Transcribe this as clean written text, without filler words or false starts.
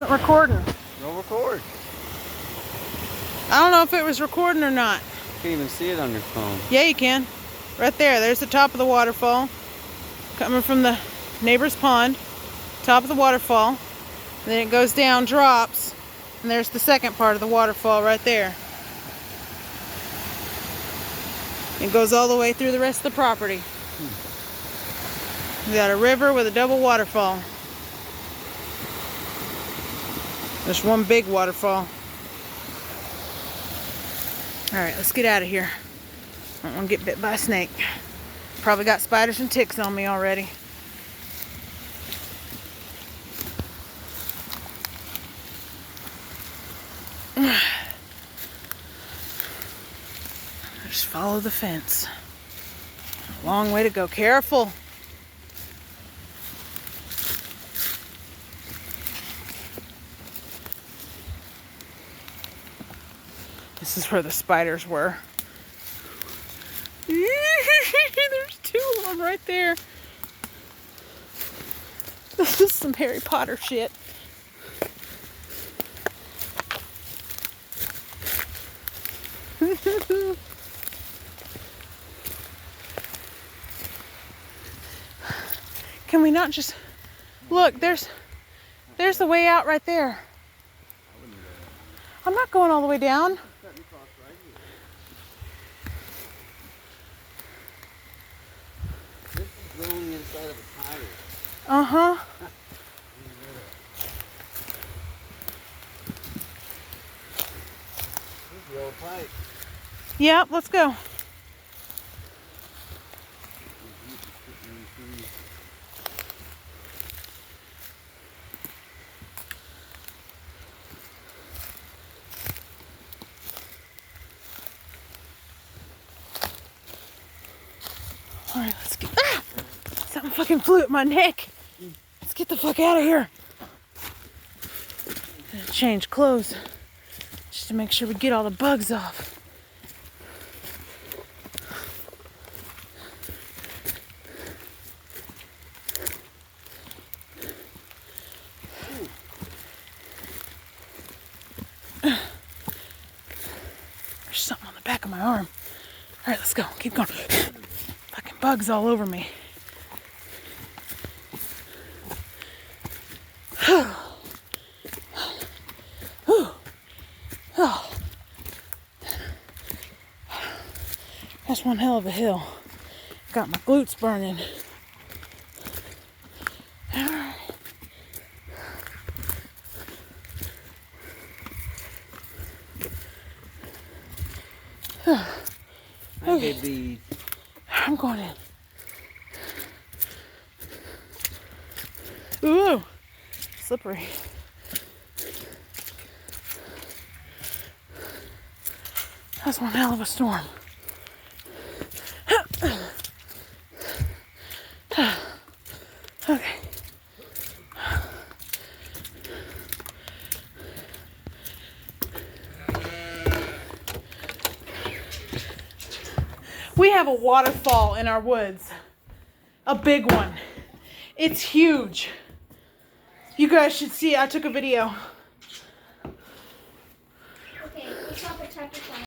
Recording. No record. I don't know if it was recording or not. You can't even see it on your phone. Yeah, you can. Right there. There's the top of the waterfall. Coming from the neighbor's pond. Top of the waterfall. Then it goes down, drops. And there's the second part of the waterfall right there. It goes all the way through the rest of the property. We got a river with a double waterfall. There's one big waterfall. Alright, let's get out of here. I don't want to get bit by a snake. Probably got spiders and ticks on me already. Just follow the fence. Long way to go. Careful. This is where the spiders were. There's two of them right there. This is some Harry Potter shit. Can we not just look? There's the way out right there. I'm not going all the way down. This is going inside of a tire. Uh-huh. This is the old pipe. Yep, let's go. All right, let's get. Ah! Something fucking flew at my neck. Let's get the fuck out of here. Gonna change clothes just to make sure we get all the bugs off. There's something on the back of my arm. All right, let's go. Keep going. Fucking bugs all over me. Oh. That's one hell of a hill. Got my glutes burning. Okay, baby. I'm going in. Ooh, slippery. That's one hell of a storm. Okay. We have a waterfall in our woods. A big one. It's huge. You guys should see it. I took a video.